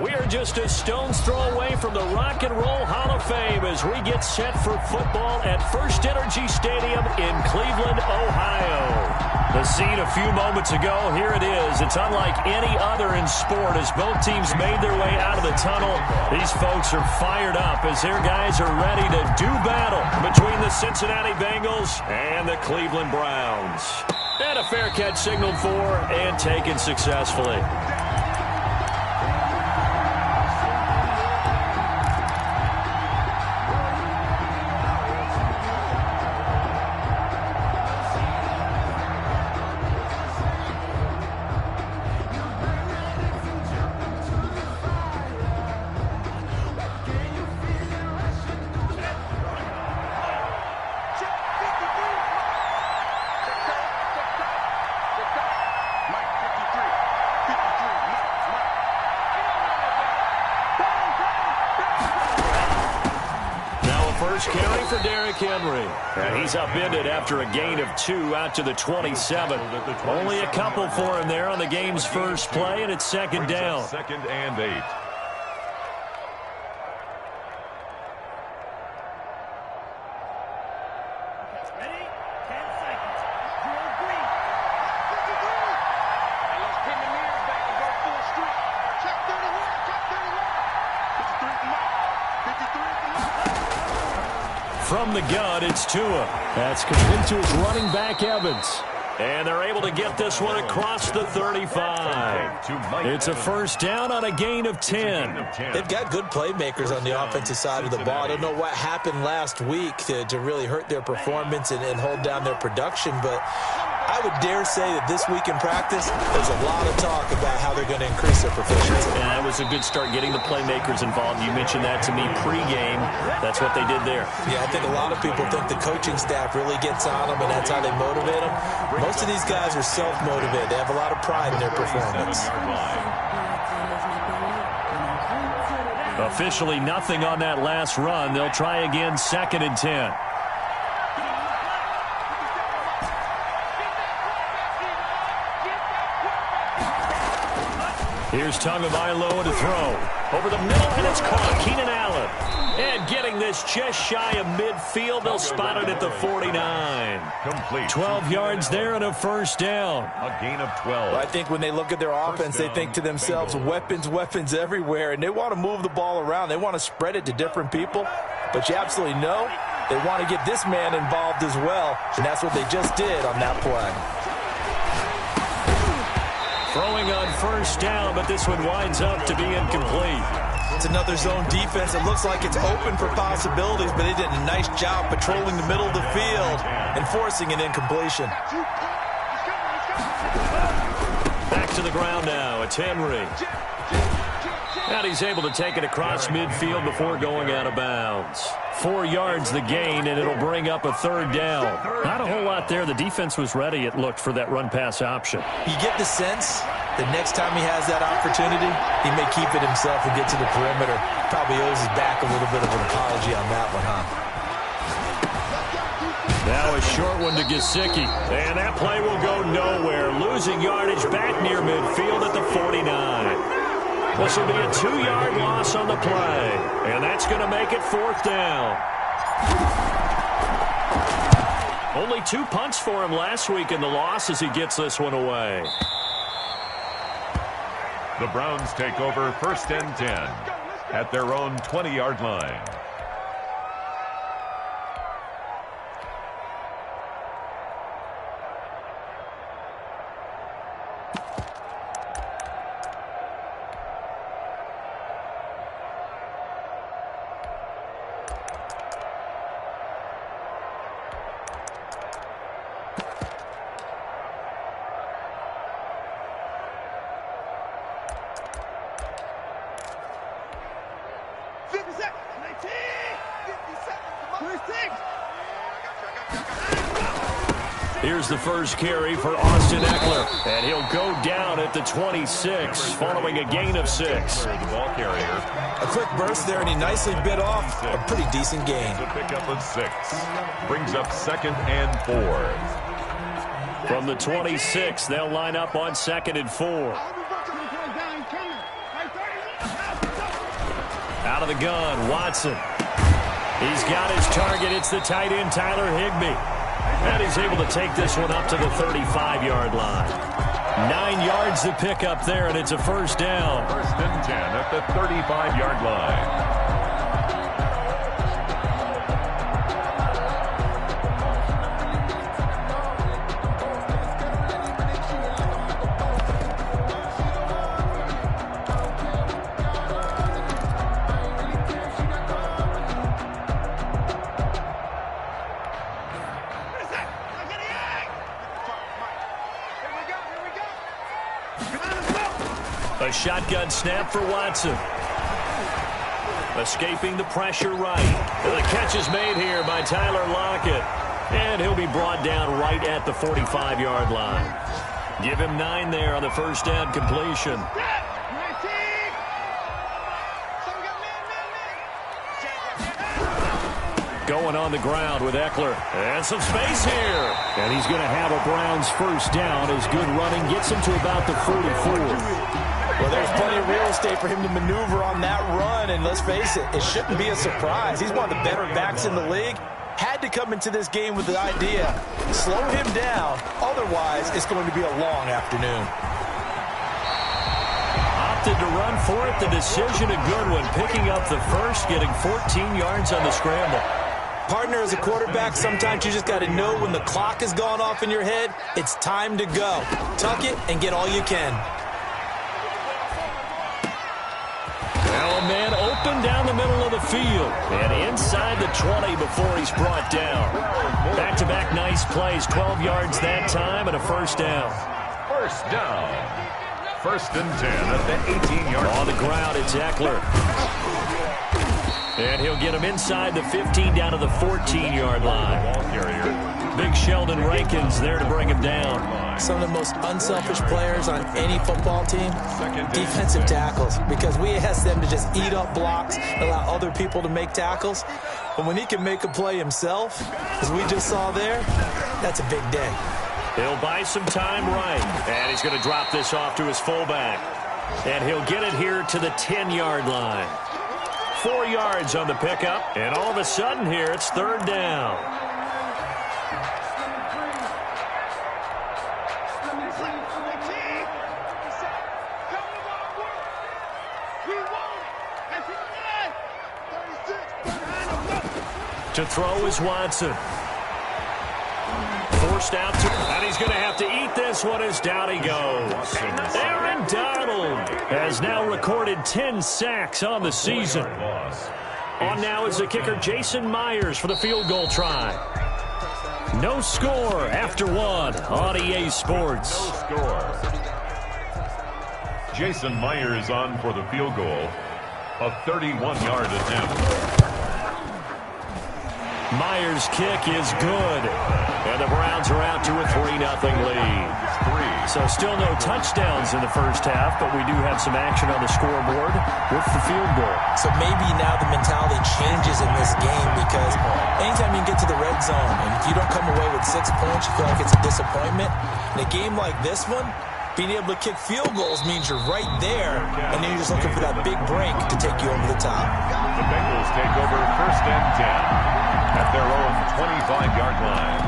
We are just a stone's throw away from the Rock and Roll Hall of Fame as we get set for football at First Energy Stadium in Cleveland, Ohio. The scene a few moments ago, here it is. It's unlike any other in sport as both teams made their way out of the tunnel. These folks are fired up as their guys are ready to do battle between the Cincinnati Bengals and the Cleveland Browns. And a fair catch signaled for and taken successfully. First carry for Derrick Henry. He's upended after a gain of 2 out to the 27. Only a couple for him there on the game's first play, and it's second down. Second and 8. From the gun, it's Tua. That's complete to his running back, Evans. And they're able to get this one across the 35. It's a first down on a gain of 10. They've got good playmakers on the offensive side of the ball. I don't know what happened last week to really hurt their performance and hold down their production, but I would dare say that this week in practice, there's a lot of talk about how they're going to increase their proficiency. And that was a good start getting the playmakers involved. You mentioned that to me pregame. That's what they did there. Yeah, I think a lot of people think the coaching staff really gets on them, and that's how they motivate them. Most of these guys are self-motivated. They have a lot of pride in their performance. Officially nothing on that last run. They'll try again, second and 10. Here's Tagovailoa to throw. Over the middle, and it's caught. Keenan Allen. And getting this just shy of midfield. They'll spot it at the 49. Complete. 12 yards there and a first down. A gain of 12. Well, I think when they look at their offense, they think to themselves, weapons everywhere, and they want to move the ball around. They want to spread it to different people, but you absolutely know they want to get this man involved as well, and that's what they just did on that play. Throwing on first down, but this one winds up to be incomplete. It's another zone defense. It looks like it's open for possibilities, but they did a nice job patrolling the middle of the field and forcing an incompletion. Back to the ground now. It's Henry. And he's able to take it across midfield before going out of bounds. 4 yards the gain, and it'll bring up a third down. Not a whole lot there. The defense was ready, it looked, for that run-pass option. You get the sense that next time he has that opportunity, he may keep it himself and get to the perimeter. Probably owes his back a little bit of an apology on that one, huh? Now a short one to Gesicki. And that play will go nowhere. Losing yardage back near midfield at the 49. This will be a 2-yard loss on the play. And that's going to make it fourth down. Only 2 punts for him last week in the loss as he gets this one away. The Browns take over first and 10 at their own 20-yard line. Here's the first carry for Austin Eckler, and he'll go down at the 26 following a gain of 6. The ball carrier. A quick burst there, and he nicely bit off a pretty decent gain. To pick up a 6. Brings up second and 4. From the 26, they'll line up on second and 4. Out of the gun, Watson. He's got his target. It's the tight end, Tyler Higbee. And he's able to take this one up to the 35-yard line. 9 yards to pick up there, and it's a first down. First and 10 at the 35-yard line. A shotgun snap for Watson. Escaping the pressure right. The catch is made here by Tyler Lockett. And he'll be brought down right at the 45-yard line. Give him 9 there on the first down completion. Going on the ground with Eckler. And some space here. And he's going to have a Browns first down as good running gets him to about the 44. Well, there's plenty of real estate for him to maneuver on that run, and let's face it, it shouldn't be a surprise. He's one of the better backs in the league. Had to come into this game with the idea, slow him down, otherwise it's going to be a long afternoon. Opted to run for it, the decision a good one, picking up the first, getting 14 yards on the scramble. Partner, as a quarterback, sometimes you just got to know when the clock has gone off in your head, it's time to go. Tuck it and get all you can. Now a man open down the middle of the field. And inside the 20 before he's brought down. Back-to-back nice plays. 12 yards that time and a first down. First down. First and 10 at the 18-yard line. On the ground, it's Eckler. And he'll get him inside the 15 down to the 14-yard line. Ball carrier. Big Sheldon Rankins there to bring him down. Some of the most unselfish players on any football team, defensive tackles, because we ask them to just eat up blocks, allow other people to make tackles. But when he can make a play himself, as we just saw there, that's a big day. He'll buy some time right. And he's going to drop this off to his fullback. And he'll get it here to the 10-yard line. 4 yards on the pickup. And all of a sudden here, it's third down. To throw is Watson. Forced out to, and he's going to have to eat this one as down he goes. Aaron Donald has now recorded 10 sacks on the season. On now is the kicker Jason Myers for the field goal try. No score after one on EA Sports. No score. Jason Myers on for the field goal. A 31-yard attempt. Myers' kick is good. And the Browns are out to a 3-0 lead. So still no touchdowns in the first half, but we do have some action on the scoreboard with the field goal. So maybe now the mentality changes in this game, because anytime you get to the red zone and if you don't come away with 6 points, you feel like it's a disappointment. In a game like this one, being able to kick field goals means you're right there, and then you're just looking for that big break to take you over the top. The Bengals take over first and 10 at their own 25-yard line.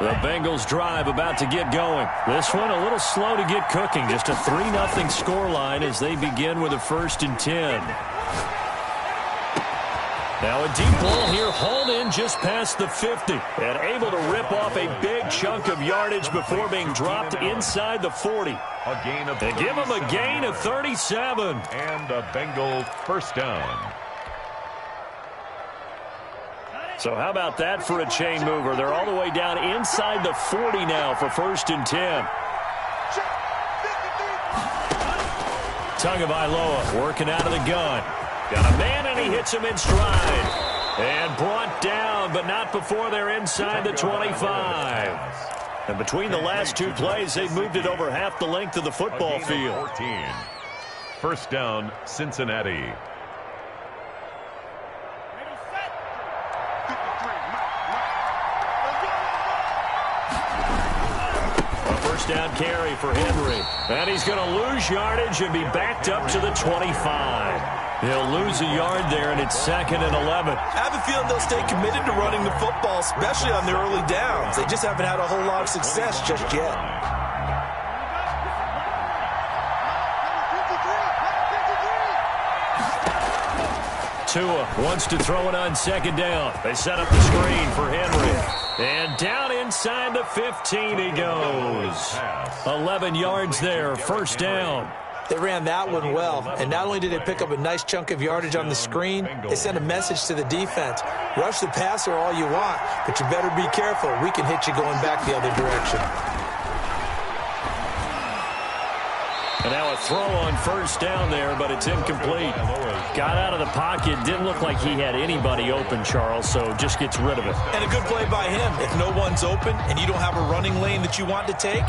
The Bengals drive about to get going. This one a little slow to get cooking. Just a 3-0 scoreline as they begin with a first and 10. Now a deep ball here, hauled in just past the 50. And able to rip off a big chunk of yardage before being dropped inside the 40. A gain of they give him a gain of 37. And a Bengal first down. So how about that for a chain mover? They're all the way down inside the 40 now for first and 10. Tagovailoa working out of the gun. Got a man, and he hits him in stride. And brought down, but not before they're inside the 25. And between the last two plays, they've moved it over half the length of the football field. 14. First down, Cincinnati. first down carry for Henry. And he's going to lose yardage and be backed up to the 25. He'll lose a yard there, and it's 2nd and 11. I have a feeling they'll stay committed to running the football, especially on the early downs. They just haven't had a whole lot of success just yet. Tua wants to throw it on 2nd down. They set up the screen for Henry. And down inside the 15 he goes. 11 yards there, first down. They ran that one well, and not only did they pick up a nice chunk of yardage on the screen, they sent a message to the defense. Rush the passer all you want, but you better be careful. We can hit you going back the other direction. And now a throw on first down there, but it's incomplete. Got out of the pocket. Didn't look like he had anybody open, Charles, so just gets rid of it. And a good play by him. If no one's open and you don't have a running lane that you want to take,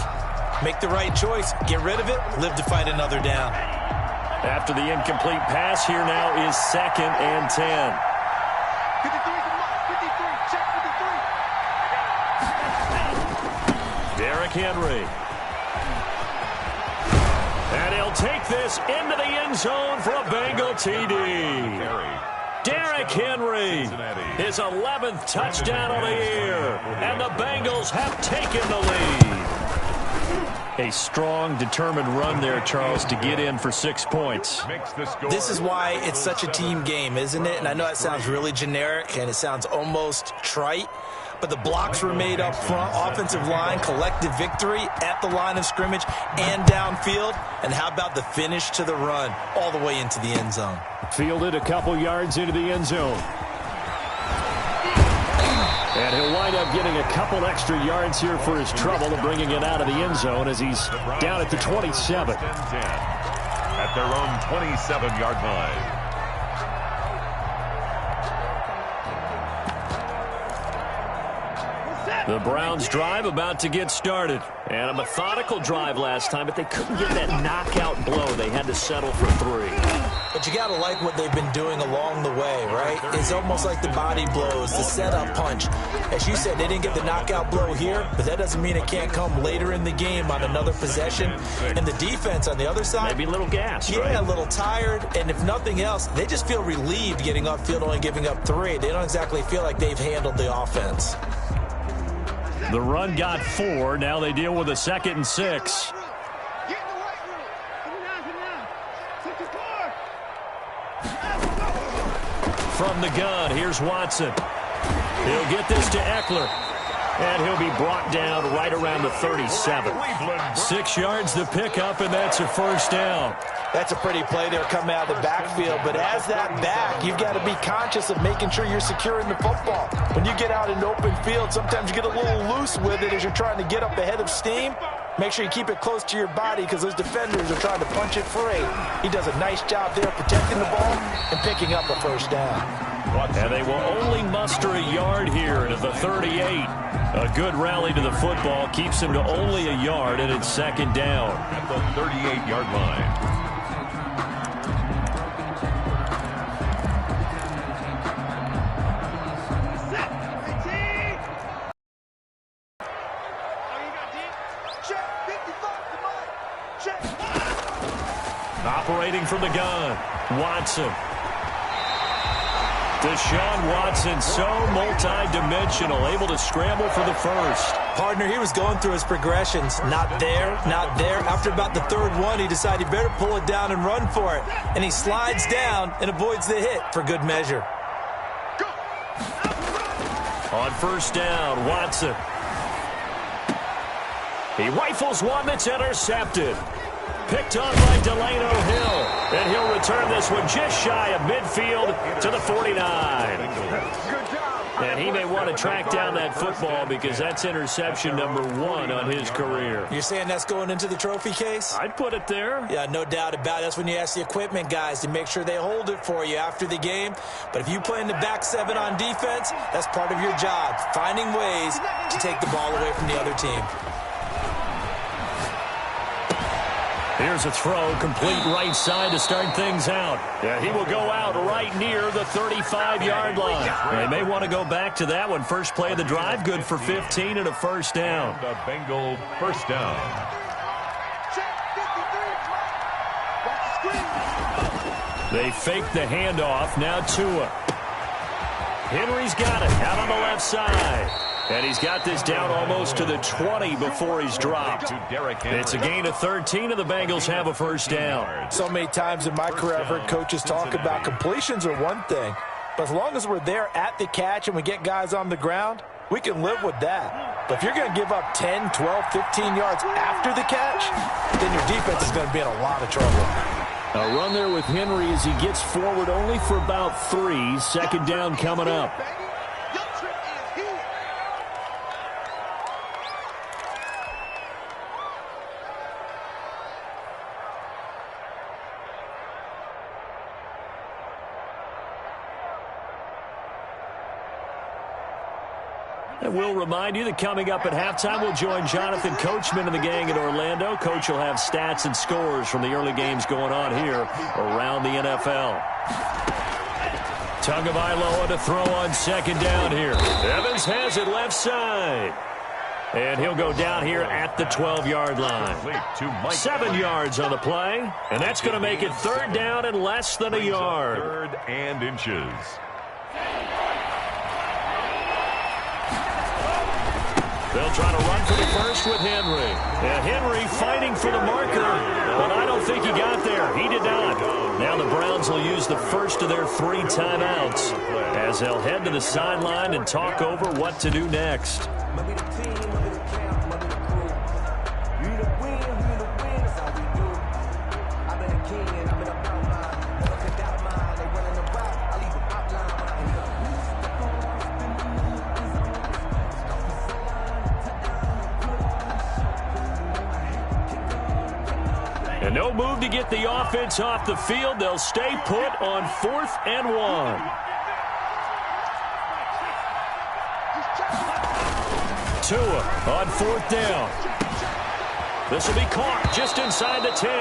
make the right choice. Get rid of it. Live to fight another down. After the incomplete pass, here now is 2nd and 10. 53, check 53. Derrick Henry. And he'll take this into the end zone for a Bengal TD. Derrick Henry, his 11th touchdown of the year. And the Bengals have taken the lead. A strong, determined run there, Charles, to get in for 6 points. This is why it's such a team game, isn't it? And I know that sounds really generic and it sounds almost trite, but the blocks were made up front, offensive line, collective victory at the line of scrimmage and downfield. And how about the finish to the run all the way into the end zone? Fielded a couple yards into the end zone. And he'll wind up getting a couple extra yards here for his trouble and bringing it out of the end zone as he's down at the 27. At their own 27-yard line. The Browns drive about to get started. And a methodical drive last time, but they couldn't get that knockout blow. They had to settle for 3. But you got to like what they've been doing along the way, right? It's almost like the body blows, the setup punch. As you said, they didn't get the knockout blow here, but that doesn't mean it can't come later in the game on another possession. And the defense on the other side, maybe a little gas, yeah, right? A little tired. And if nothing else, they just feel relieved getting upfield, only giving up 3. They don't exactly feel like they've handled the offense. The run got 4. Now they deal with a 2nd and 6. From the gun, here's Watson. He'll get this to Eckler. And he'll be brought down right around the 37. 6 yards to pick up, and that's a first down. That's a pretty play there coming out of the backfield. But as that back, you've got to be conscious of making sure you're securing the football. When you get out in open field, sometimes you get a little loose with it as you're trying to get up ahead of steam. Make sure you keep it close to your body because those defenders are trying to punch it free. He does a nice job there protecting the ball and picking up a first down. And they will only muster a yard here to the 38. A good rally to the football keeps him to only a yard, and it's 2nd down. At the 38-yard line. Operating from the gun, Watson. Deshaun Watson, so multi-dimensional, able to scramble for the first. Partner, he was going through his progressions. Not there, not there. After about the 3rd one, he decided he better pull it down and run for it. And he slides down and avoids the hit for good measure. On first down, Watson. He rifles one that's intercepted. Picked up by Delano Hill. And he'll return this one just shy of midfield to the 49. And he may want to track down that football because that's interception number 1 on his career. You're saying that's going into the trophy case? I'd put it there. Yeah, no doubt about it. That's when you ask the equipment guys to make sure they hold it for you after the game. But if you play in the back 7 on defense, that's part of your job, finding ways to take the ball away from the other team. Here's a throw, complete right side to start things out. Yeah, he will go out right near the 35-yard line. They may want to go back to that one. First play of the drive, good for 15 and a first down. The Bengal first down. They fake the handoff. Now Tua. Henry's got it out on the left side. And he's got this down almost to the 20 before he's dropped. It's a gain of 13, and the Bengals have a first down. So many times in my career, I've heard coaches talk about completions are one thing, but as long as we're there at the catch and we get guys on the ground, we can live with that. But if you're going to give up 10, 12, 15 yards after the catch, then your defense is going to be in a lot of trouble. A run there with Henry as he gets forward only for about 3. Second down coming up. And we'll remind you that coming up at halftime, we'll join Jonathan Coachman and the gang in Orlando. Coach will have stats and scores from the early games going on here around the NFL. Tagovailoa to throw on second down here. Evans has it left side. And he'll go down here at the 12-yard line. 7 yards on the play. And that's going to make it third down and less than a yard. Third and inches. They'll try to run for the first with Henry. And Henry fighting for the marker, but I don't think he got there. He did not. Now the Browns will use the first of their 3 timeouts as they'll head to the sideline and talk over what to do next. And no move to get the offense off the field. They'll stay put on 4th and 1. Tua on 4th down. This will be caught just inside the 10.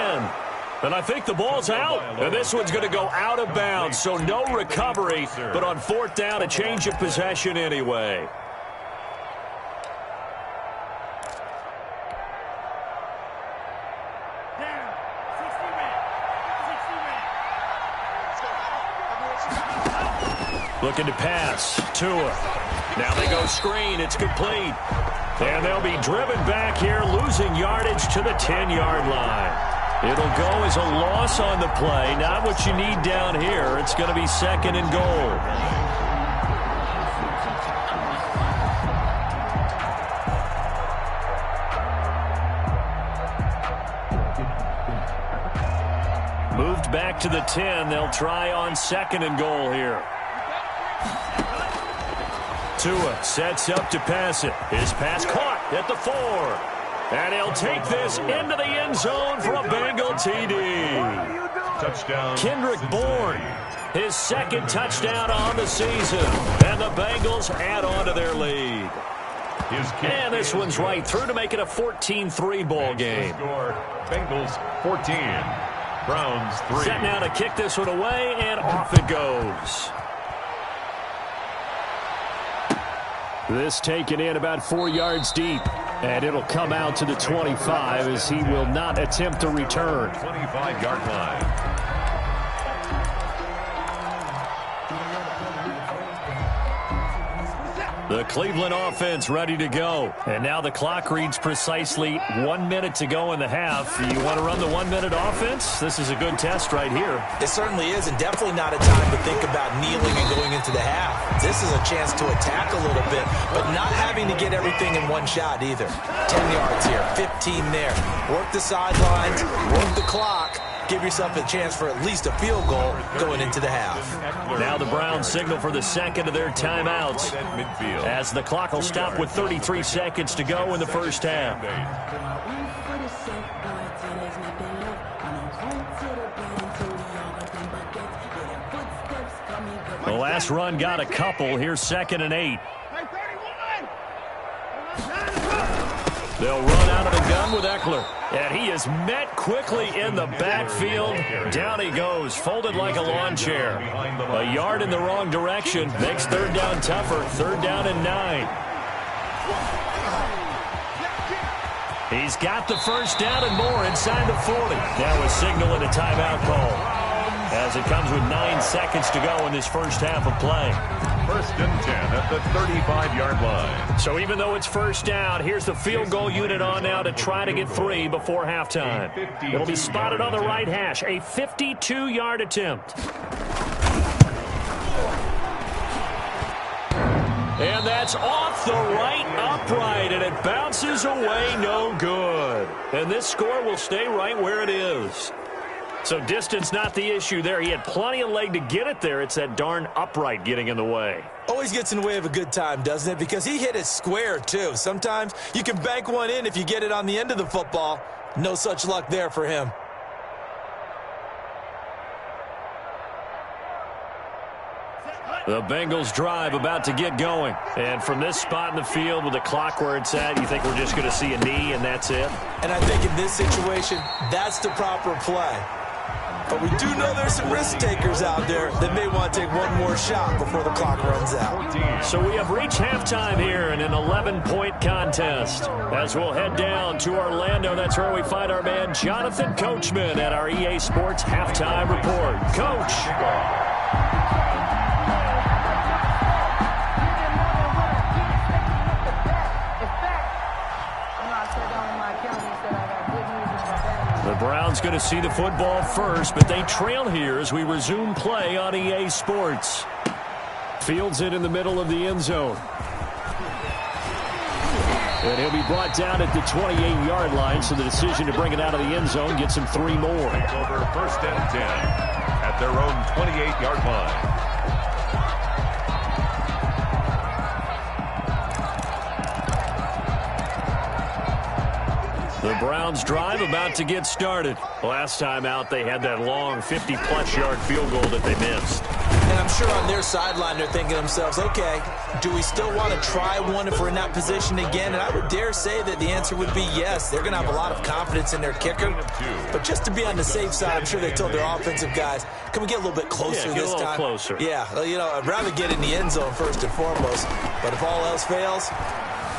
And I think the ball's out. And this one's going to go out of bounds, so no recovery. But on 4th down, a change of possession anyway. Looking to pass. Tua. Now they go screen. It's complete. And they'll be driven back here, losing yardage to the 10-yard line. It'll go as a loss on the play. Not what you need down here. It's going to be 2nd and goal. Moved back to the 10. They'll try on 2nd and goal here. Tua sets up to pass it. His pass caught at the 4. And he'll take this into the end zone for a Bengal TD. Touchdown. Kendrick Bourne, his 2nd touchdown on the season. And the Bengals add on to their lead. And this one's right through to make it a 14-3 ball game. Score, Bengals 14. Browns 3. Set now to kick this one away, and off it goes. This taken in about 4 yards deep. And it'll come out to the 25 as he will not attempt to return. 25-yard line. The Cleveland offense ready to go. And now the clock reads precisely 1 minute to go in the half. You want to run the 1-minute offense? This is a good test right here. It certainly is, and definitely not a time to think about kneeling and going into the half. This is a chance to attack a little bit, but not having to get everything in one shot either. 10 yards here, 15 there. Work the sidelines, work the clock. Give yourself a chance for at least a field goal going into the half. Now the Browns signal for the 2nd of their timeouts as the clock will stop with 33 seconds to go in the first half. The last run got a couple. Here's 2nd and 8. They'll run out of the gun with Eckler. And he is met quickly in the backfield. Down he goes, folded like a lawn chair. A yard in the wrong direction makes third down tougher. Third down and 9. He's got the first down and more inside the 40. Now a signal and a timeout call, as it comes with 9 seconds to go in this first half of play. First and 10 at the 35-yard line. So even though it's first down, here's the field goal unit on now to try to get 3 before halftime. It'll be spotted on the right hash, a 52-yard attempt. And that's off the right upright, and it bounces away no good. And this score will stay right where it is. So distance not the issue there. He had plenty of leg to get it there. It's that darn upright getting in the way. Always gets in the way of a good time, doesn't it? Because he hit it square, too. Sometimes you can bank one in if you get it on the end of the football. No such luck there for him. The Bengals drive about to get going. And from this spot in the field with the clock where it's at, you think we're just going to see a knee and that's it? And I think in this situation, that's the proper play. But we do know there's some risk takers out there that may want to take one more shot before the clock runs out. So we have reached halftime here in an 11-point contest. As we'll head down to Orlando, that's where we find our man Jonathan Coachman at our EA Sports Halftime Report. Coach. The Browns going to see the football first, but they trail here as we resume play on EA Sports. Fields it in the middle of the end zone. And he'll be brought down at the 28-yard line, so the decision to bring it out of the end zone gets him 3 more. Over first and 10 at their own 28-yard line. The Browns drive about to get started. Last time out, they had that long 50-plus yard field goal that they missed. And I'm sure on their sideline, they're thinking to themselves, okay, do we still want to try one if we're in that position again? And I would dare say that the answer would be yes. They're going to have a lot of confidence in their kicker. But just to be on the safe side, I'm sure they told their offensive guys, can we get a little bit closer this time? Yeah, get a little closer. Yeah, you know, I'd rather get in the end zone first and foremost. But if all else fails,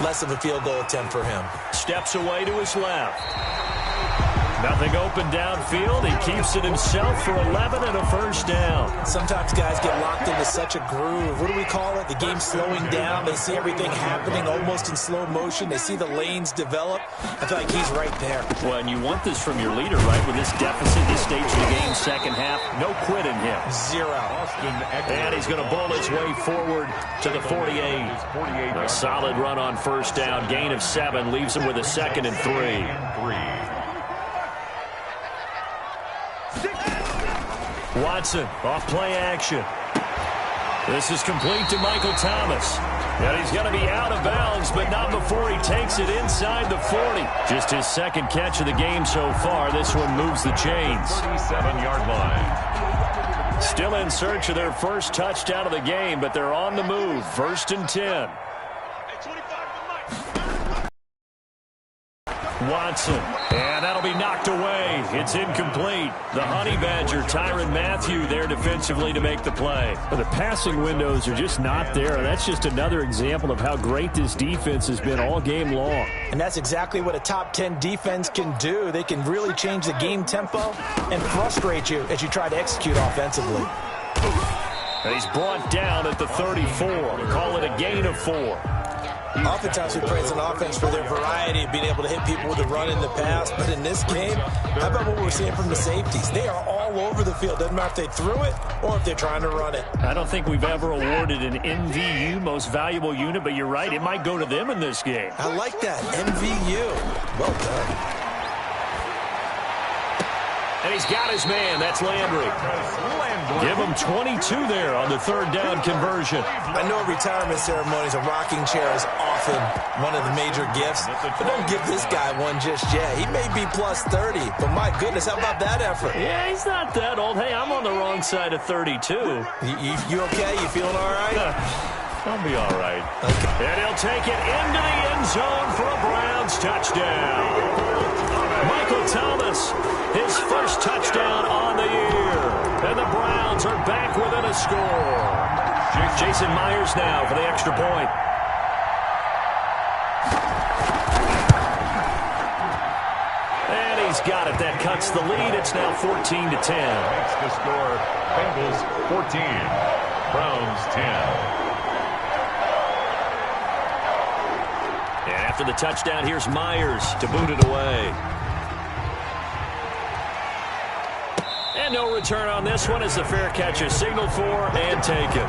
less of a field goal attempt for him. Steps away to his left. Nothing open downfield. He keeps it himself for 11 and a first down. Sometimes guys get locked into such a groove. What do we call it? The game's slowing down. They see everything happening almost in slow motion. They see the lanes develop. I feel like he's right there. Well, and you want this from your leader, right? With this deficit, this stage of the game, second half, no quit in him. 0. And he's going to bowl his way forward to the 48. A solid run on first down. Gain of 7 leaves him with a 2nd and 3. Watson, off play action. This is complete to Michael Thomas. And he's going to be out of bounds, but not before he takes it inside the 40. Just his 2nd catch of the game so far. This one moves the chains. 37-yard line. Still in search of their first touchdown of the game, but they're on the move. 1st and 10. Watson, and that'll be knocked away. It's incomplete. The Honey Badger, Tyrann Mathieu, there defensively to make the play. The passing windows are just not there. That's just another example of how great this defense has been all game long. And that's exactly what a top 10 defense can do. They can really change the game tempo and frustrate you as you try to execute offensively. And he's brought down at the 34. Call it a gain of 4. Oftentimes we praise an offense for their variety of being able to hit people with a run in the pass. But in this game, how about what we're seeing from the safeties? They are all over the field. Doesn't matter if they threw it or if they're trying to run it. I don't think we've ever awarded an MVU, most valuable unit, but you're right. It might go to them in this game. I like that. MVU. Well done. And he's got his man. That's Landry. Give him 22 there on the 3rd down conversion. I know retirement ceremonies, a rocking chair is often one of the major gifts, but don't give this guy one just yet. He may be plus 30, but my goodness, how about that effort? Yeah, he's not that old. Hey, I'm on the wrong side of 32. You okay? You feeling all right? I'll be all right. Okay. And he'll take it into the end zone for a Browns touchdown. Michael Thomas, his first touchdown on the year. And the Browns are back within a score. Jason Myers now for the extra point. And he's got it. That cuts the lead. It's now 14-10. Makes the score. Bengals 14, Browns 10. After the touchdown, here's Myers to boot it away. And no return on this one as the fair catch is signaled for and taken.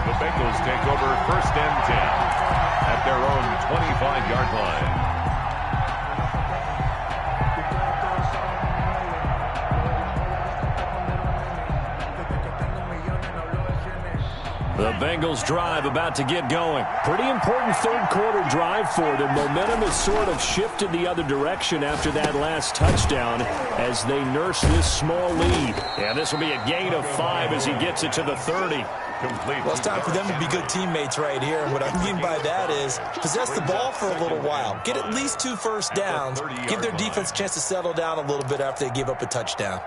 The Bengals take over 1st and 10 at their own 25-yard line. The Bengals drive about to get going. Pretty important third quarter drive for them. Momentum has sort of shifted the other direction after that last touchdown as they nurse this small lead. And this will be a gain of 5 as he gets it to the 30. Well, it's time for them to be good teammates right here. And what I mean by that is possess the ball for a little while. Get at least 2 first downs. Give their defense a chance to settle down a little bit after they give up a touchdown.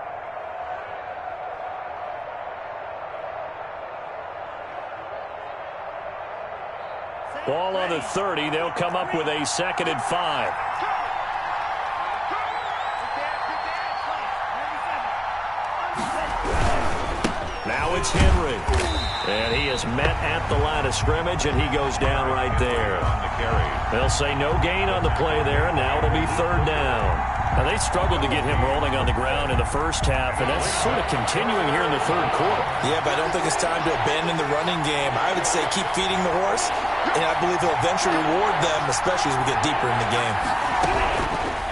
Ball on the 30. They'll come up with a 2nd and 5. Now it's Henry. And he is met at the line of scrimmage, and he goes down right there. They'll say no gain on the play there, and now it'll be 3rd down. Now, they struggled to get him rolling on the ground in the first half, and that's sort of continuing here in the 3rd quarter. Yeah, but I don't think it's time to abandon the running game. I would say keep feeding the horse, and I believe he'll eventually reward them, especially as we get deeper in the game.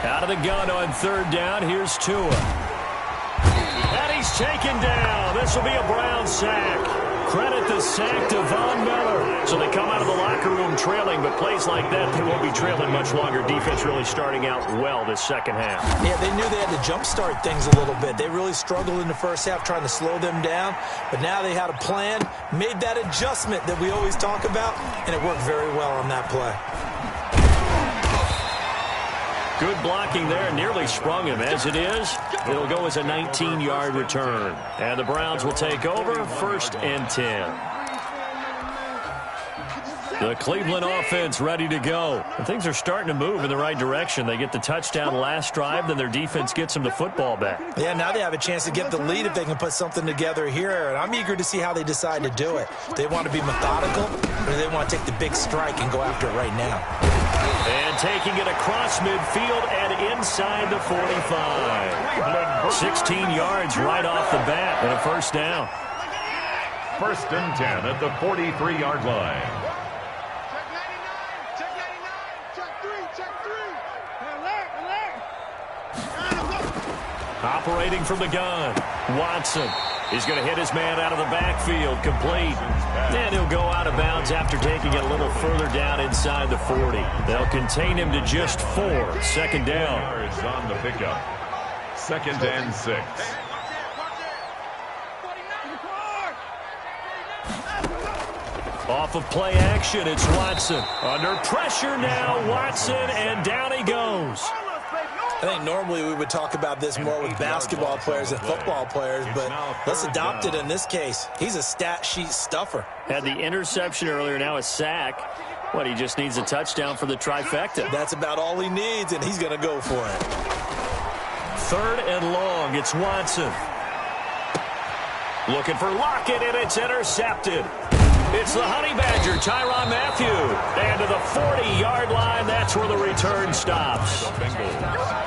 Out of the gun on 3rd down, here's Tua. And he's taken down. This will be a Brown sack. Credit the sack to Von Miller. So they come out of the locker room trailing, but plays like that, they won't be trailing much longer. Defense really starting out well this second half. Yeah, they knew they had to jumpstart things a little bit. They really struggled in the first half trying to slow them down, but now they had a plan, made that adjustment that we always talk about, and it worked very well on that play. Good blocking there, nearly sprung him. As it is, it'll go as a 19-yard return. And the Browns will take over 1st and 10. The Cleveland offense ready to go. And things are starting to move in the right direction. They get the touchdown last drive, then their defense gets them the football back. Yeah, now they have a chance to get the lead if they can put something together here. And I'm eager to see how they decide to do it. They want to be methodical, or they want to take the big strike and go after it right now. And taking it across midfield and inside the 45. 16 yards right off the bat and a 1st down. 1st and 10 at the 43-yard line. Operating from the gun, Watson. He's going to hit his man out of the backfield, complete. And he'll go out of bounds after taking it a little further down inside the 40. They'll contain him to just 4. 2nd down. Yards on the pickup. 2nd and 6. Off of play action, it's Watson. Under pressure now, Watson, and down he goes. I think normally we would talk about this more with basketball players and football players, but let's adopt it in this case. He's a stat sheet stuffer. Had the interception earlier, now a sack. What, he just needs a touchdown for the trifecta. That's about all he needs, and he's going to go for it. 3rd and long, it's Watson. Looking for Lockett, and it's intercepted. It's the Honey Badger, Tyrann Mathieu. And to the 40-yard line, that's where the return stops.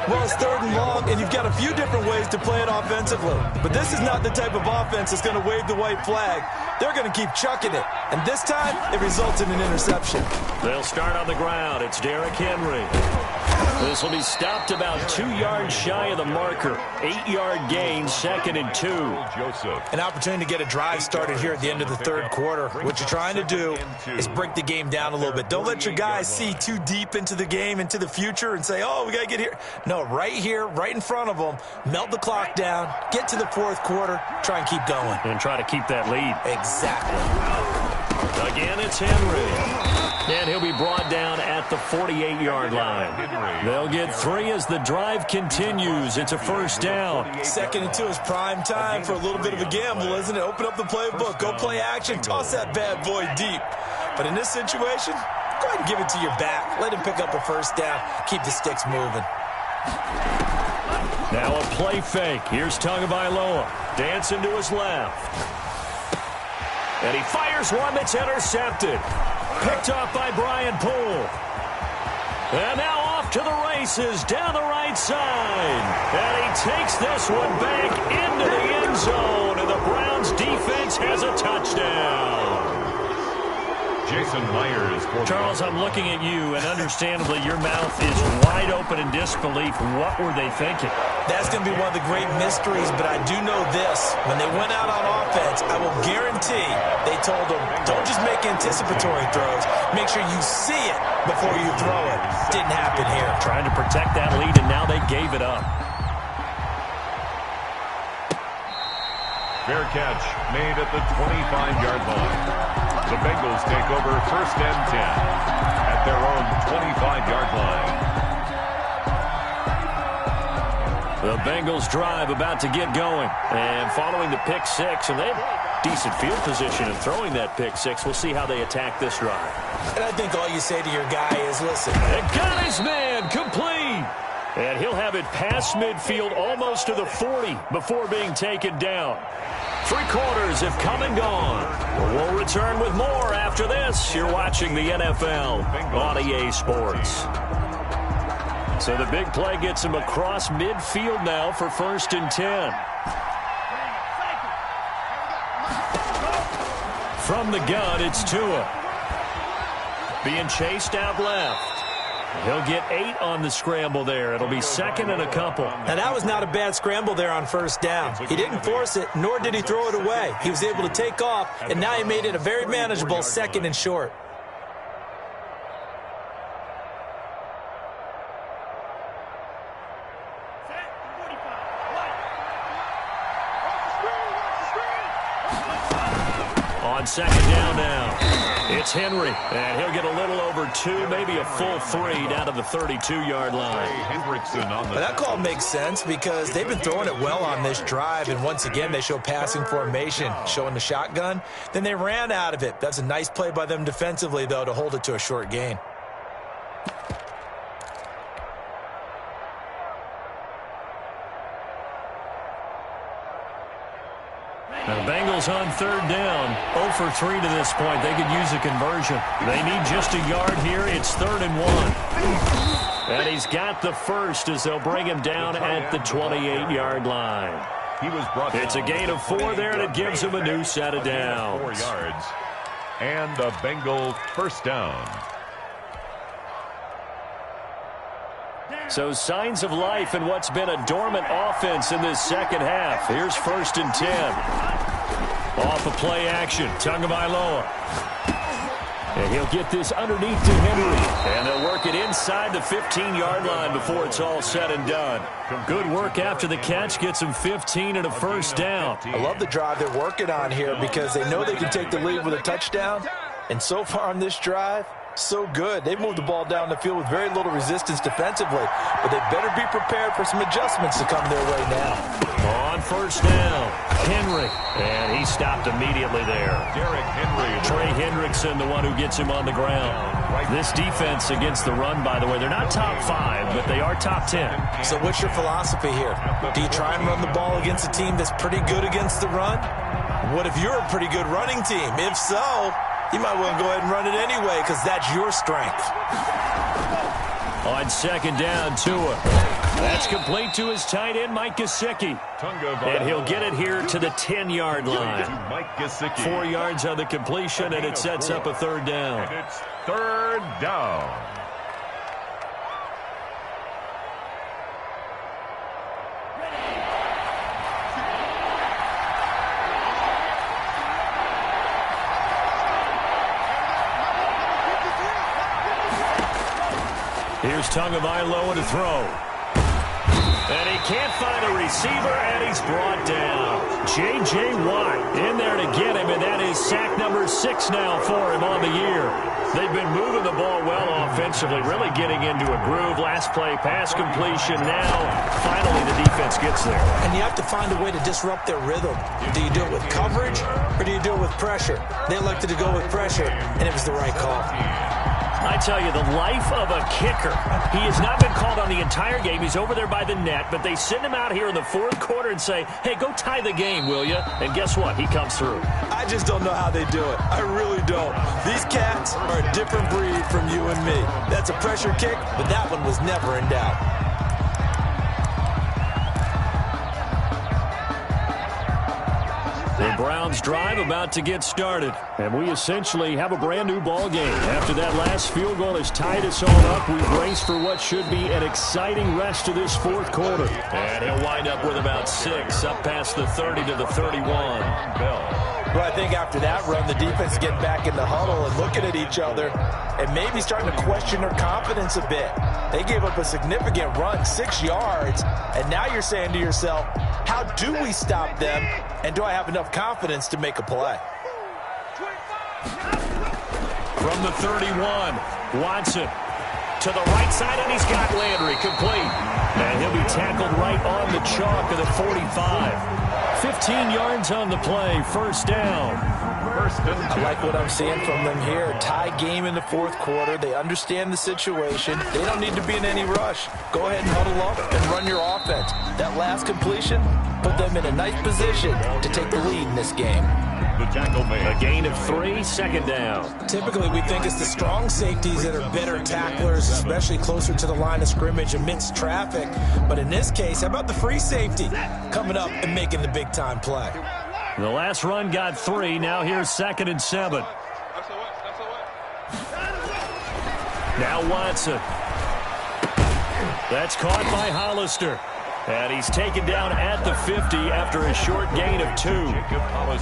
Well, it's 3rd and long, and you've got a few different ways to play it offensively. But this is not the type of offense that's going to wave the white flag. They're going to keep chucking it. And this time, it results in an interception. They'll start on the ground. It's Derrick Henry. This will be stopped about 2 yards shy of the marker. 8-yard gain, 2nd and 2. An opportunity to get a drive started here at the end of the 3rd quarter. What you're trying to do is break the game down a little bit. Don't let your guys see too deep into the game, into the future, and say, oh, we got to get here. No, right here, right in front of them, melt the clock down, get to the 4th quarter, try and keep going. And try to keep that lead. Exactly. Again, it's Henry. And he'll be brought down at the 48-yard line. They'll get 3 as the drive continues. It's a first down. 2nd and 2 is prime time for a little bit of a gamble, isn't it? Open up the playbook. Go play action. Toss that bad boy deep. But in this situation, go ahead and give it to your back. Let him pick up a first down. Keep the sticks moving. Now a play fake. Here's Tagovailoa. Dancing to his left. And he fires one that's intercepted. Picked off by Brian Poole. And now off to the races down the right side. And he takes this one back into the end zone. And the Browns defense has a touchdown. Jason Myers. Charles, I'm looking at you, and understandably your mouth is wide open in disbelief. What were they thinking? That's going to be one of the great mysteries, but I do know this. When they went out on offense, I will guarantee they told them, don't just make anticipatory throws. Make sure you see it before you throw it. Didn't happen here. Trying to protect that lead, and now they gave it up. Fair catch made at the 25-yard line. The Bengals take over 1st and 10 at their own 25-yard line. The Bengals drive about to get going. And following the pick 6, and they have decent field position in throwing that pick 6. We'll see how they attack this drive. And I think all you say to your guy is, listen. And got his man complete. And he'll have it past midfield almost to the 40 before being taken down. 3 quarters have come and gone. We'll return with more after this. You're watching the NFL on EA Sports. So the big play gets him across midfield now for 1st and 10. From the gun, it's Tua. Being chased out left. He'll get 8 on the scramble there. It'll be 2nd and a couple. Now, that was not a bad scramble there on 1st down. He didn't force it, nor did he throw it away. He was able to take off, and now he made it a very manageable 2nd and short. On 2nd down now. It's Henry, and he'll get a little over 2, maybe a full 3 down to the 32-yard line. That call makes sense because they've been throwing it well on this drive, and once again they show passing formation, showing the shotgun. Then they ran out of it. That's a nice play by them defensively, though, to hold it to a short gain. The Bengals on 3rd down. 0 for 3 to this point. They could use a conversion. They need just a yard here. It's 3rd and 1. And he's got the first as they'll bring him down at the 28-yard line. It's a gain of 4 there, and it gives him a new set of downs. 4 yards. And a Bengal 1st down. So signs of life in what's been a dormant offense in this 2nd half. Here's 1st and 10. Off of play action, Tagovailoa. And he'll get this underneath to Henry. And they'll work it inside the 15-yard line before it's all said and done. Good work after the catch. Gets him 15 and a 1st down. I love the drive they're working on here because they know they can take the lead with a touchdown. And so far on this drive, so good. They've moved the ball down the field with very little resistance defensively, but they better be prepared for some adjustments to come their way now. On 1st down, Henry, and he stopped immediately there. Derrick Henry. Trey Hendrickson, the one who gets him on the ground. This defense against the run, by the way, they're not top 5, but they are top 10. So what's your philosophy here? Do you try and run the ball against a team that's pretty good against the run? What if you're a pretty good running team? If so, you might want to go ahead and run it anyway because that's your strength. On 2nd down, Tua. That's complete to his tight end, Mike Gesicki. And he'll get it here to the 10-yard line. 4 yards on the completion, and it sets up a 3rd down. And it's 3rd down. Here's Tagovailoa to throw. And he can't find a receiver, and he's brought down. J.J. Watt in there to get him, and that is sack number 6 now for him on the year. They've been moving the ball well offensively, really getting into a groove. Last play, pass completion. Now, finally, the defense gets there. And you have to find a way to disrupt their rhythm. Do you do it with coverage, or do you do it with pressure? They elected to go with pressure, and it was the right call. I tell you, the life of a kicker. He has not been called on the entire game. He's over there by the net, but they send him out here in the fourth quarter and say, hey, go tie the game, will you? And guess what? He comes through. I just don't know how they do it. I really don't. These cats are a different breed from you and me. That's a pressure kick, but that one was never in doubt. The Browns drive about to get started, and we essentially have a brand new ball game. After that last field goal has tied us all up, we race for what should be an exciting rest of this fourth quarter. And he'll wind up with about 6, up past the 30 to the 31. Well, I think after that run, the defense is getting back in the huddle and looking at each other and maybe starting to question their confidence a bit. They gave up a significant run, 6 yards, and now you're saying to yourself, how do we stop them, and do I have enough confidence to make a play? From the 31, Watson to the right side, and he's got Landry complete. And he'll be tackled right on the chalk of the 45. 15 yards on the play, first down. I like what I'm seeing from them here. Tie game in the fourth quarter. They understand the situation. They don't need to be in any rush. Go ahead and huddle up and run your offense. That last completion put them in a nice position to take the lead in this game. The tackle made. A gain of 3, second down. Typically, we think it's the strong safeties that are better tacklers, especially closer to the line of scrimmage amidst traffic. But in this case, how about the free safety coming up and making the big-time play? The last run got 3. Now here's 2nd and 7. Now Watson. That's caught by Hollister. And he's taken down at the 50 after a short gain of 2.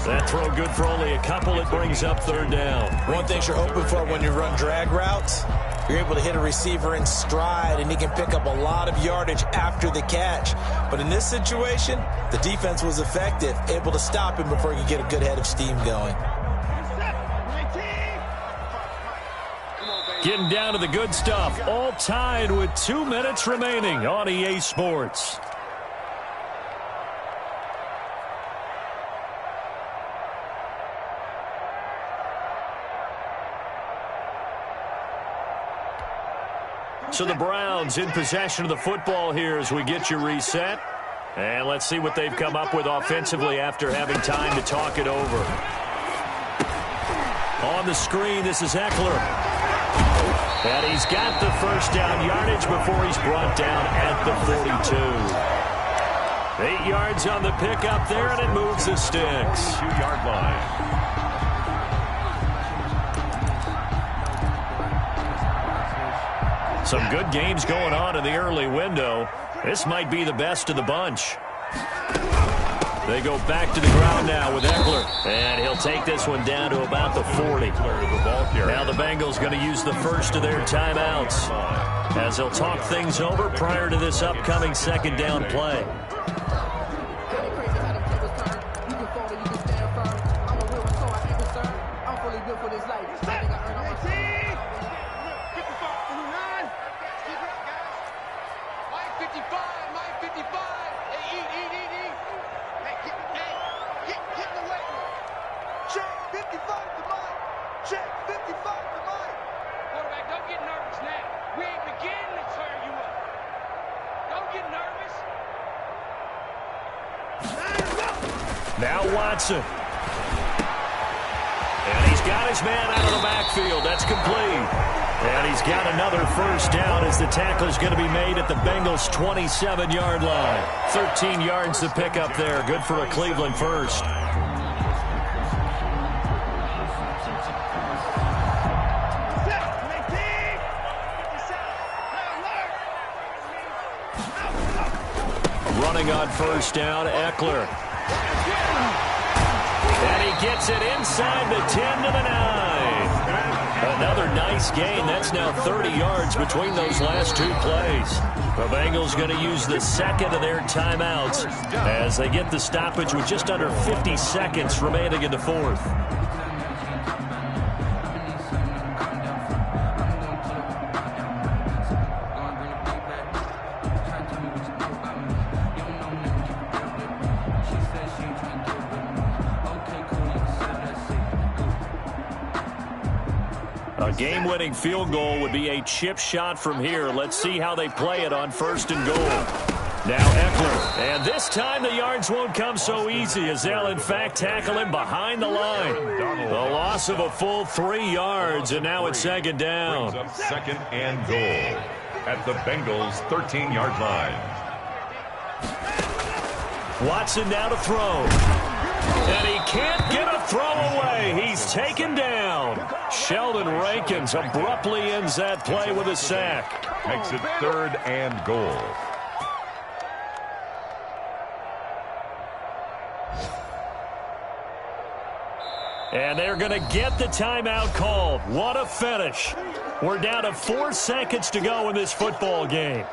That throw good for only a couple. It brings up 3rd down. One thing you're hoping for when you run drag routes, you're able to hit a receiver in stride, and he can pick up a lot of yardage after the catch. But in this situation, the defense was effective, able to stop him before he could get a good head of steam going. Getting down to the good stuff. All tied with 2 minutes remaining on EA Sports. So the Browns in possession of the football here as we get you reset. And let's see what they've come up with offensively after having time to talk it over. On the screen, this is Eckler. And he's got the first down yardage before he's brought down at the 42. 8 yards on the pickup there, and it moves the sticks. 2-yard line. Some good games going on in the early window. This might be the best of the bunch. They go back to the ground now with Eckler. And he'll take this one down to about the 40. Now the Bengals going to use the first of their timeouts as they'll talk things over prior to this upcoming 2nd down play. Now Watson. And he's got his man out of the backfield. That's complete. And he's got another first down as the tackle's going to be made at the Bengals' 27-yard line. 13 yards to pick up there. Good for a Cleveland first. Running on first down, Eckler. And he gets it inside the 10 to the 9. Another nice gain. That's now 30 yards between those last two plays. The Bengals going to use the second of their timeouts as they get the stoppage with just under 50 seconds remaining in the fourth. A game-winning field goal would be a chip shot from here. Let's see how they play it on 1st and goal. Now Eckler. And this time the yards won't come so easy as they'll, in fact, tackle him behind the line. The loss of a full 3 yards, and now it's 2nd down. Brings up 2nd and goal at the Bengals' 13-yard line. Watson now to throw. And he can't get a throw away. He's taken down. Sheldon Rankins abruptly ends that play with a sack. Makes it 3rd and goal. And they're going to get the timeout called. What a finish. We're down to 4 seconds to go in this football game.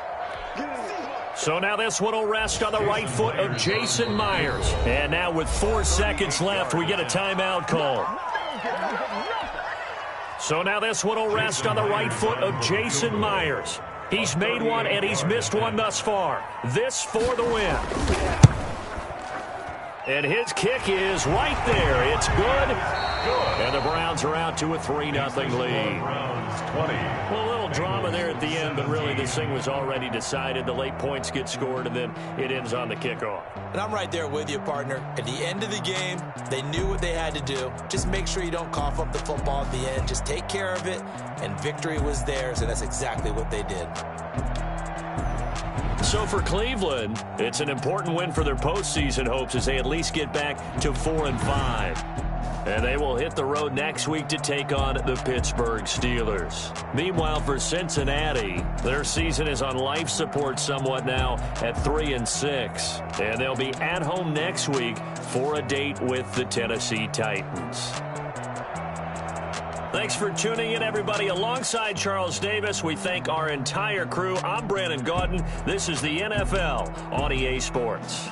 So now this one will rest on the right foot of Jason Myers. And now with 4 seconds left, we get a timeout call. So now this one will rest on the right foot of Jason Myers. He's made one and he's missed one thus far. This for the win. And his kick is right there. It's good. And the Browns are out to a 3-0 lead. Well, a little drama there at the end, but really this thing was already decided. The late points get scored, and then it ends on the kickoff. And I'm right there with you, partner. At the end of the game, they knew what they had to do. Just make sure you don't cough up the football at the end. Just take care of it, and victory was theirs, and that's exactly what they did. So for Cleveland, it's an important win for their postseason hopes as they at least get back to 4-5. And they will hit the road next week to take on the Pittsburgh Steelers. Meanwhile, for Cincinnati, their season is on life support somewhat now at 3-6. And they'll be at home next week for a date with the Tennessee Titans. Thanks for tuning in, everybody. Alongside Charles Davis, we thank our entire crew. I'm Brandon Gaudin. This is the NFL on EA Sports.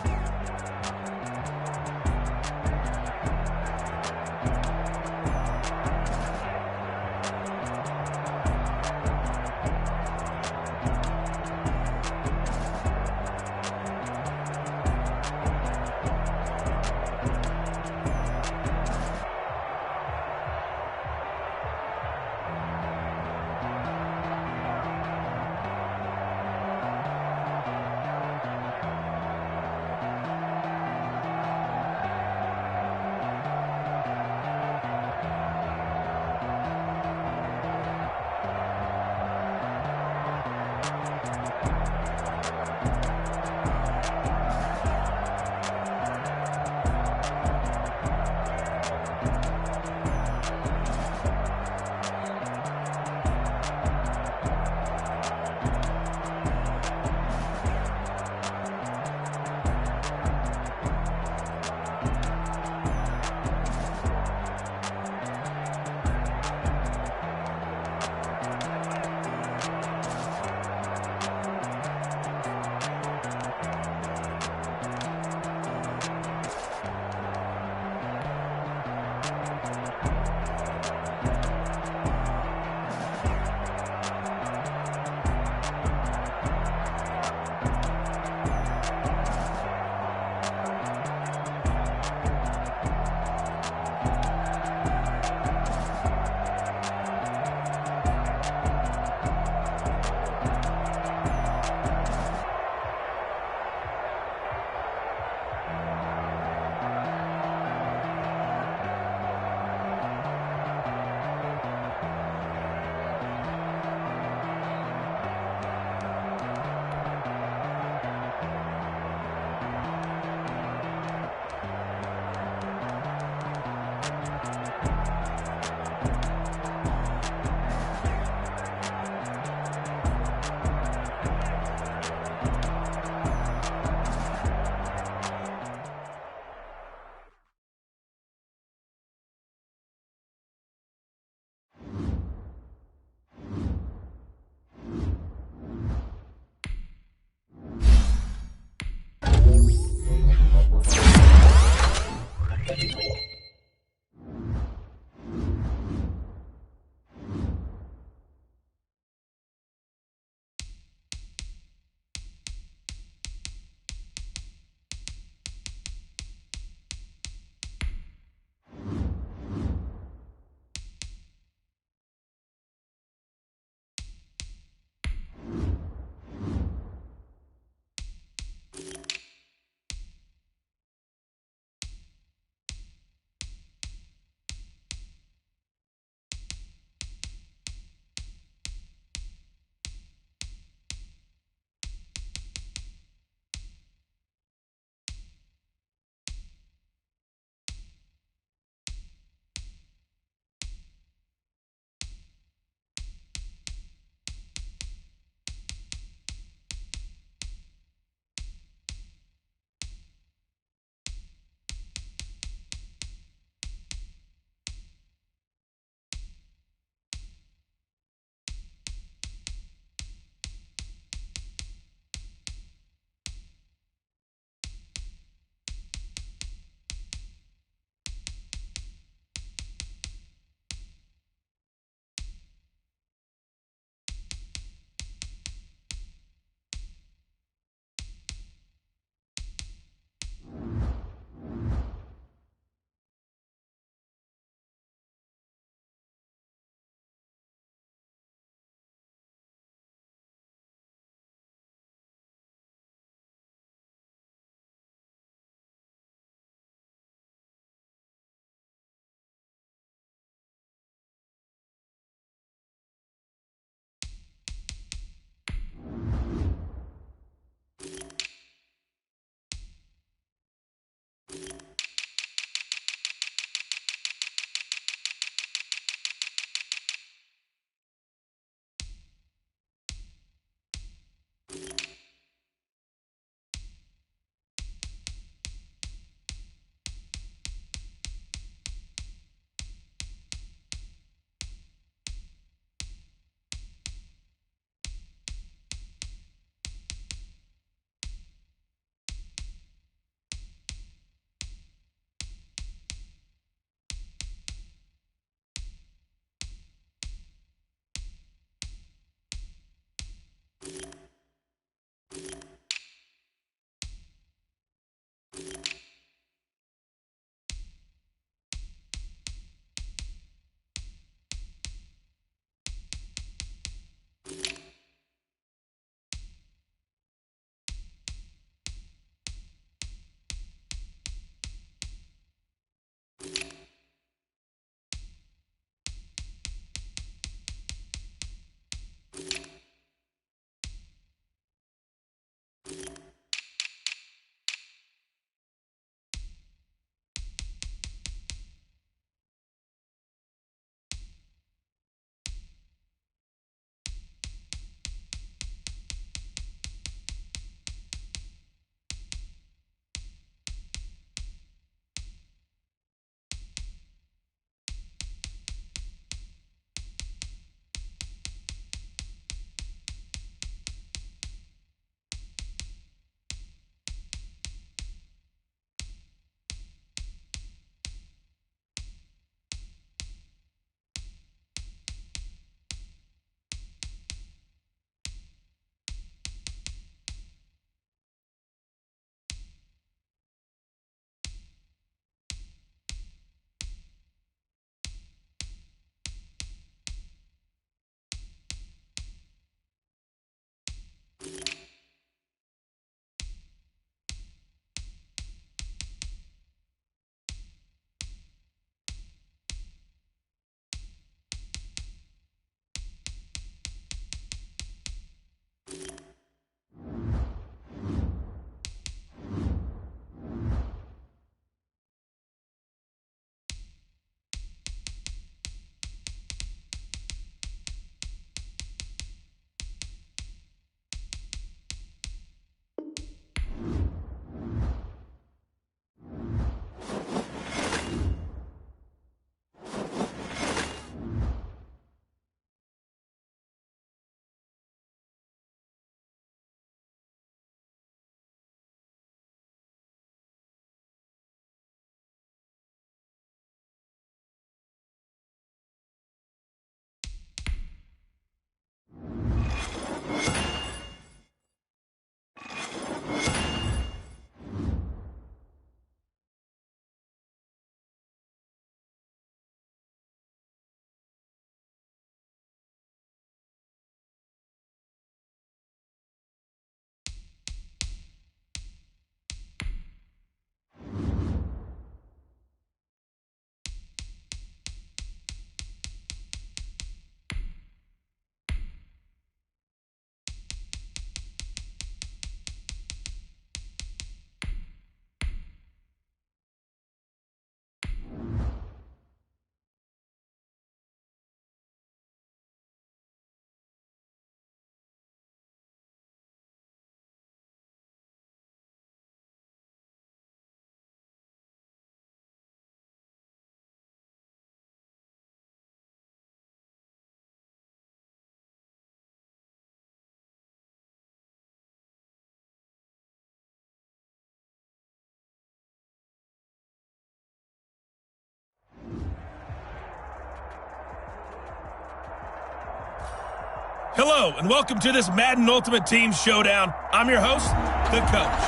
Hello, and welcome to this Madden Ultimate Team Showdown. I'm your host, the coach.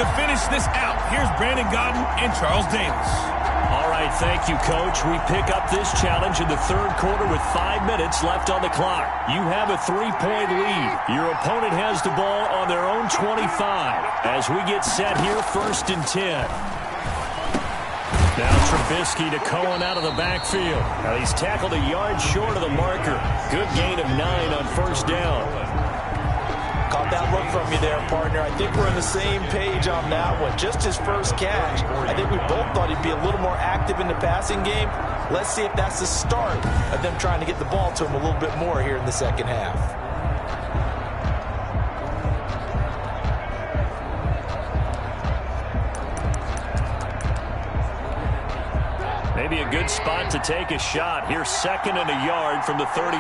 To finish this out, here's Brandon Godden and Charles Davis. All right, thank you, Coach. We pick up this challenge in the third quarter with 5 minutes left on the clock. You have a 3-point lead. Your opponent has the ball on their own 25 as we get set here, 1st and 10. Now Trubisky to Cohen out of the backfield. Now he's tackled a yard short of the marker. Good gain of 9 on 1st down. Caught that look from you there, partner. I think we're on the same page on that one. Just his first catch. I think we both thought he'd be a little more active in the passing game. Let's see if that's the start of them trying to get the ball to him a little bit more here in the second half. Maybe a good spot to take a shot. Here's 2nd and a yard from the 34.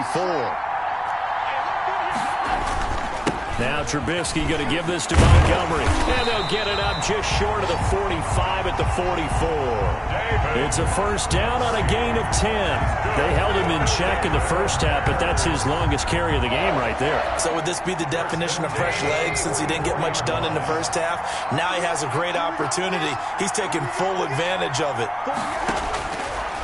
Now Trubisky going to give this to Montgomery. And they'll get it up just short of the 45 at the 44. It's a 1st down on a gain of 10. They held him in check in the first half, but that's his longest carry of the game right there. So would this be the definition of fresh legs since he didn't get much done in the first half? Now he has a great opportunity. He's taking full advantage of it.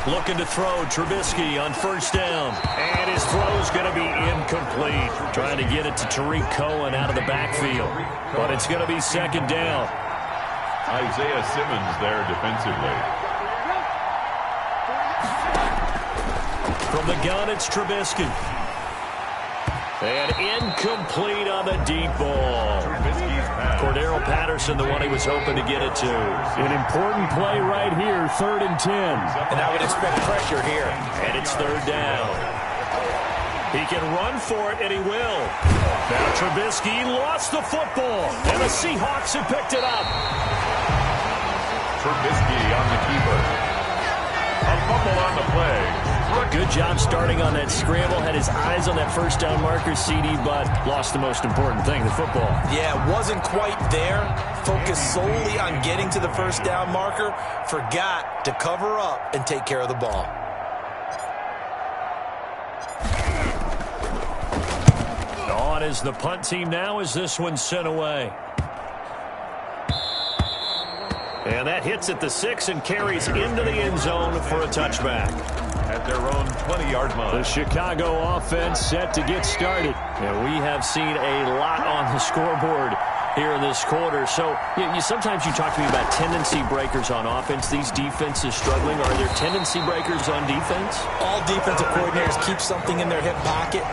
Looking to throw Trubisky on 1st down. And his throw's going to be incomplete. Trying to get it to Tariq Cohen out of the backfield. But it's going to be 2nd down. Isaiah Simmons there defensively. From the gun, it's Trubisky. And incomplete on the deep ball. Cordero Patterson, the one he was hoping to get it to. An important play right here, 3rd and 10. And I would expect pressure here. And it's 3rd down. He can run for it, and he will. Now Trubisky lost the football, and the Seahawks have picked it up. Trubisky on the keeper. A fumble on the play. Good job starting on that scramble. Had his eyes on that 1st down marker, CD, but lost the most important thing, the football. Yeah, wasn't quite there. Focused solely on getting to the 1st down marker. Forgot to cover up and take care of the ball. On is the punt team now as this one's sent away. And that hits at the 6 and carries into the end zone for a touchback. At their own 20-yard line. The Chicago offense set to get started. And we have seen a lot on the scoreboard here in this quarter. So sometimes you talk to me about tendency breakers on offense. These defenses struggling. Are there tendency breakers on defense? All defensive coordinators keep something in their hip pocket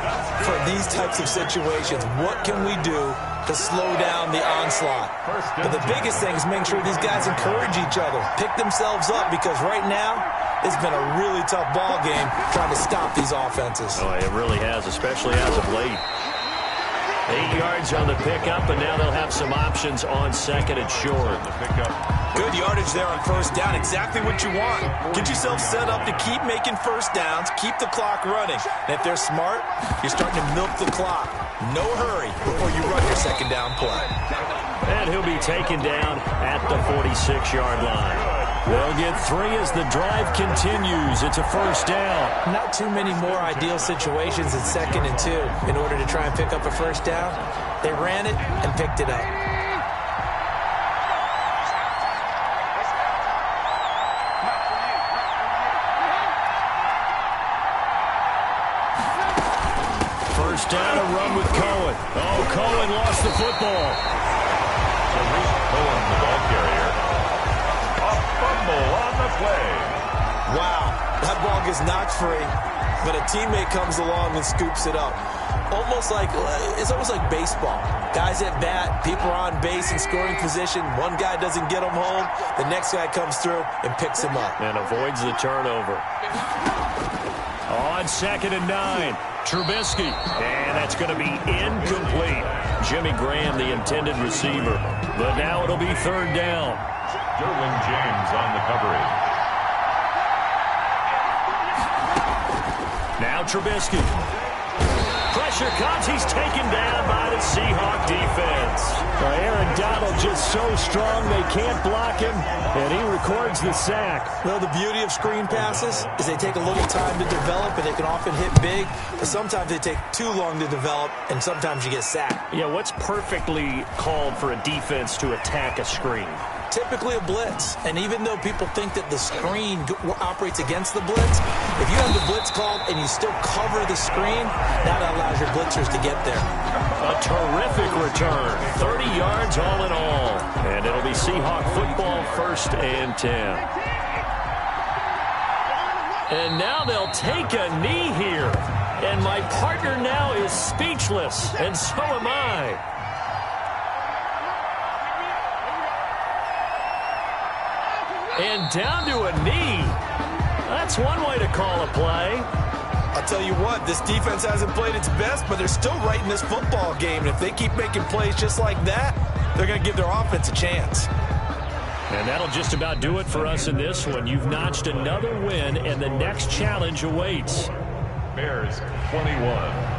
for these types of situations. What can we do to slow down the onslaught? But the biggest thing is making sure these guys encourage each other, pick themselves up, because right now it's been a really tough ball game trying to stop these offenses. Oh, it really has, especially as of late. 8 yards on the pickup, and now they'll have some options on 2nd and short. Good yardage there on 1st down. Exactly what you want. Get yourself set up to keep making 1st downs, keep the clock running. And if they're smart, you're starting to milk the clock. No hurry before you run your 2nd down play. And he'll be taken down at the 46-yard line. They'll get 3 as the drive continues. It's a 1st down. Not too many more ideal situations in 2nd and 2 in order to try and pick up a 1st down. They ran it and picked it up. First down, a run with Cohen. Oh, Cohen lost the football. Cohen, the ball carrier. A fumble on the play. Wow, that ball gets knocked free, but a teammate comes along and scoops it up. It's almost like baseball. Guys at bat, people are on base in scoring position. One guy doesn't get him home. The next guy comes through and picks him up. And avoids the turnover. On 2nd and 9, Trubisky. And that's going to be incomplete. Jimmy Graham, the intended receiver. But now it'll be 3rd down. Derwin James on the coverage. Now Trubisky. pressure comes. He's taken down by the Seahawk defense. Aaron Donald just so strong they can't block him, and he records the sack. Well, the beauty of screen passes is they take a little time to develop, and they can often hit big, but sometimes they take too long to develop, and sometimes you get sacked. Yeah, what's perfectly called for a defense to attack a screen? Typically a blitz, and even though people think that the screen operates against the blitz, if you have the blitz called and you still cover the screen, that allows your blitzers to get there. A terrific return, 30 yards all in all, and it'll be Seahawk football, 1st and 10. And now they'll take a knee here, and my partner now is speechless, and so am I. And down to a knee. That's one way to call a play. I'll tell you what, this defense hasn't played its best, but they're still right in this football game. And if they keep making plays just like that, they're going to give their offense a chance. And that'll just about do it for us in this one. You've notched another win, and the next challenge awaits. Bears 21.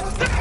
spot.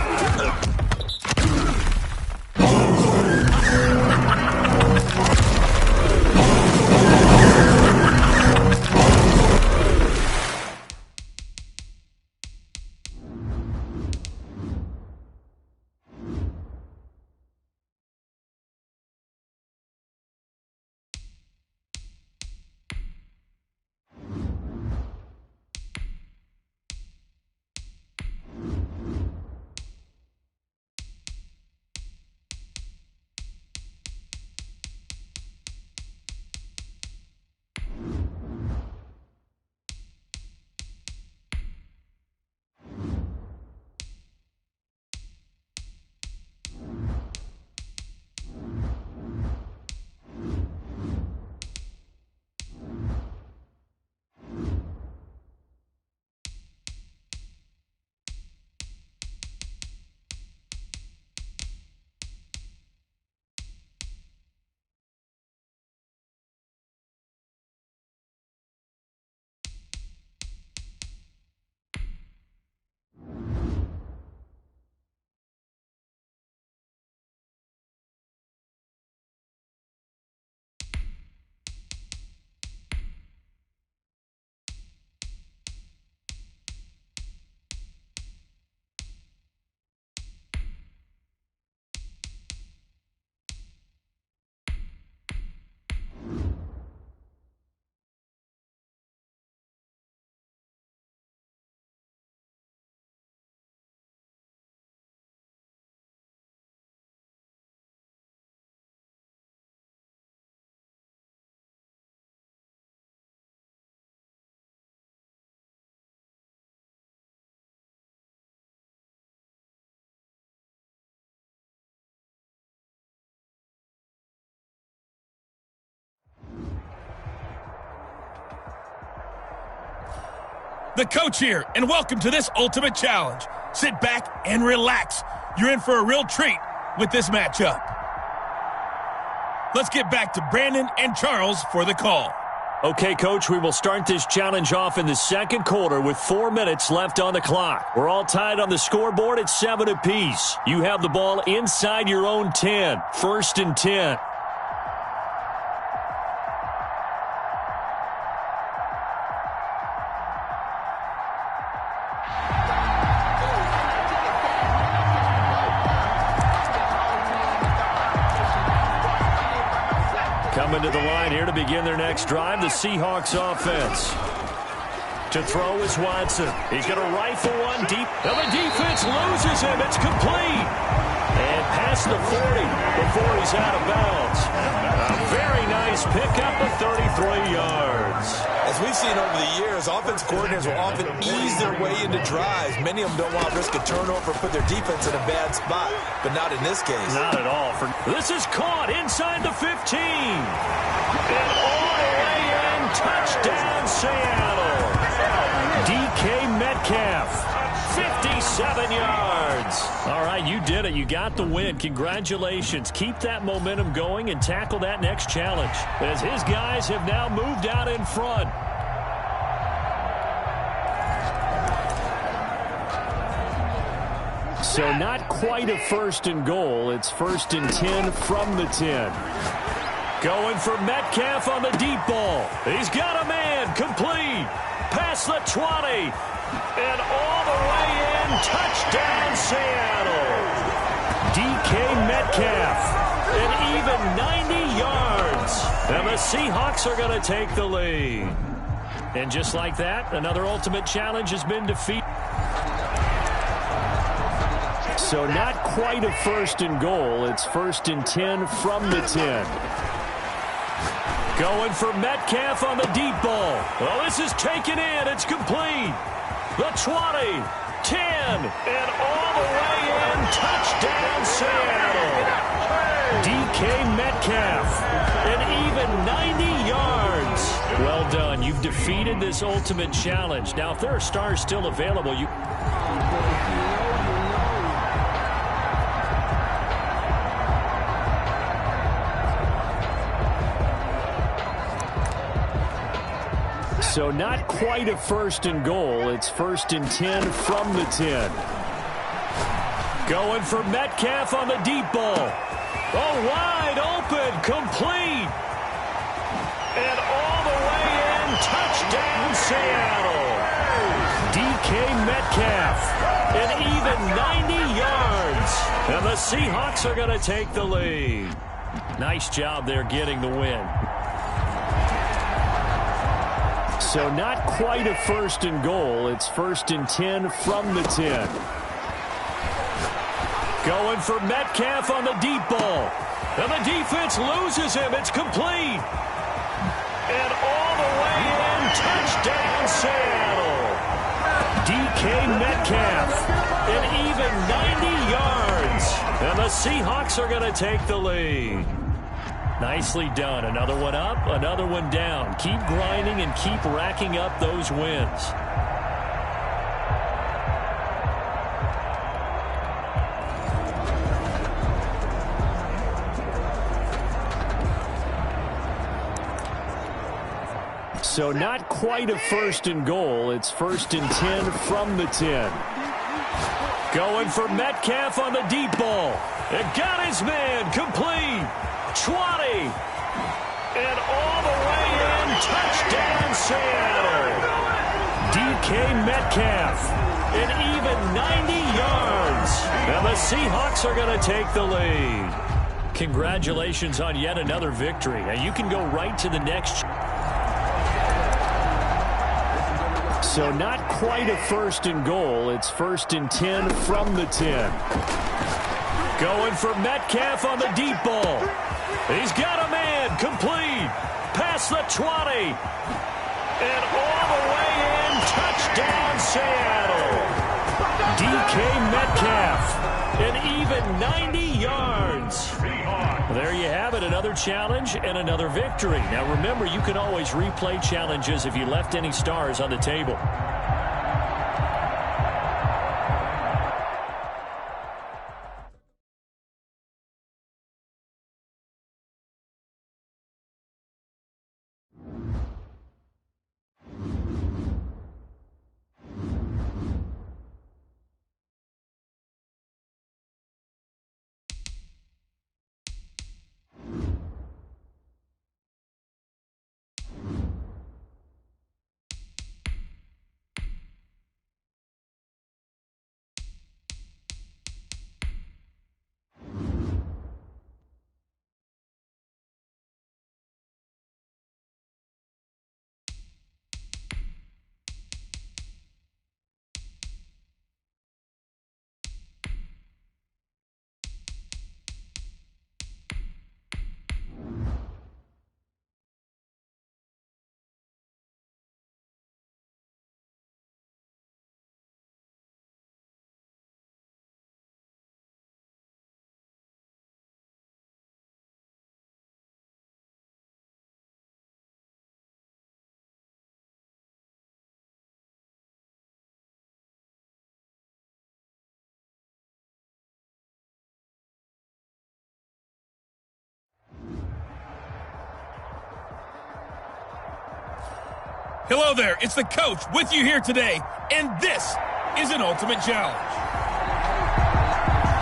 The coach here, and welcome to this Ultimate Challenge. Sit back and relax. You're in for a real treat with this matchup. Let's get back to Brandon and Charles for the call. Okay, Coach, we will start this challenge off in the second quarter with 4 minutes left on the clock. We're all tied on the scoreboard at 7 apiece. You have the ball inside your own 10, 1st and 10. Coming to the line here to begin their next drive, the Seahawks offense. To throw is Watson. He's going to rifle one deep. And the defense loses him. It's complete. And past the 40 before he's out of bounds. A very nice pickup of 33 yards. As we've seen over the years, offense coordinators will often ease their way into drives. Many of them don't want to risk a turnover or put their defense in a bad spot, but not in this case. Not at all. This is caught inside the 15. And all the way in, touchdown Seattle. DK Metcalf, 57 yards. All right, you did it. You got the win. Congratulations. Keep that momentum going and tackle that next challenge, as his guys have now moved out in front. So not quite a 1st and goal. It's 1st and 10 from the 10. Going for Metcalf on the deep ball. He's got a man. Complete. Past the 20. And all the way in. Touchdown, Seattle. DK Metcalf. And even 90 yards. And the Seahawks are going to take the lead. And just like that, another Ultimate Challenge has been defeated. So not quite a 1st and goal. It's 1st and 10 from the 10. Going for Metcalf on the deep ball. Well, this is taken in. It's complete. The 20, 10, and all the way in. Touchdown, Seattle. DK Metcalf. And even 90 yards. Well done. You've defeated this Ultimate Challenge. Now, if there are stars still available, you... So not quite a 1st and goal. It's 1st and 10 from the 10. Going for Metcalf on the deep ball. Oh, wide open, complete. And all the way in, touchdown Seattle. DK Metcalf, an even 90 yards. And the Seahawks are going to take the lead. Nice job there getting the win. So not quite a 1st and goal. It's 1st and 10 from the 10. Going for Metcalf on the deep ball. And the defense loses him. It's complete. And all the way in, touchdown Seattle. DK Metcalf, an even 90 yards. And the Seahawks are going to take the lead. Nicely done. Another one up, another one down. Keep grinding and keep racking up those wins. So not quite a 1st and goal. It's 1st and 10 from the 10. Going for Metcalf on the deep ball. It got his man complete. 20. And all the way in. Touchdown Seattle. DK Metcalf. An even 90 yards. And the Seahawks are going to take the lead. Congratulations on yet another victory. And you can go right to the next. So not quite a 1st and goal. It's 1st and 10 from the 10. Going for Metcalf on the deep ball. He's got a man complete. Past the 20. And all the way in. Touchdown Seattle. DK Metcalf. An even 90 yards. There you have it, another challenge and another victory. Now remember, you can always replay challenges if you left any stars on the table. Hello there, it's the coach with you here today, and this is an ultimate challenge.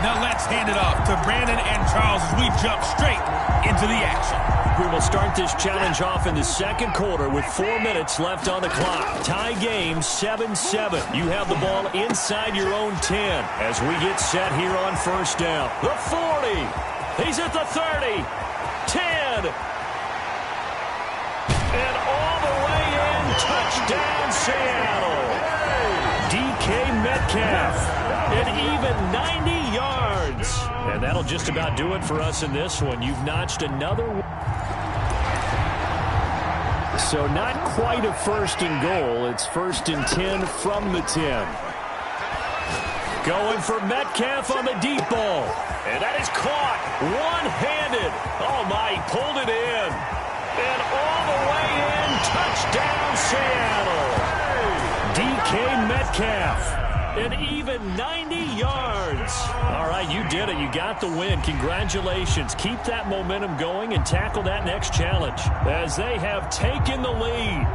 Now let's hand it off to Brandon and Charles as we jump straight into the action. We will start this challenge off in the 2nd quarter with 4 minutes left on the clock. Tie game 7-7. You have the ball inside your own 10 as we get set here on 1st down. The 40. He's at the 30. 10. And all the way in. Touchdown Seattle. DK Metcalf. An even 90 yards. And that'll just about do it for us in this one. You've notched another one. So not quite a 1st and goal. It's 1st and 10 from the 10. Going for Metcalf on the deep ball. And that is caught one-handed. Oh, my, he pulled it in. And all the way in, touchdown Seattle. DK Metcalf. An even 90 yards. All right, you did it. You got the win. Congratulations. Keep that momentum going and tackle that next challenge as they have taken the lead.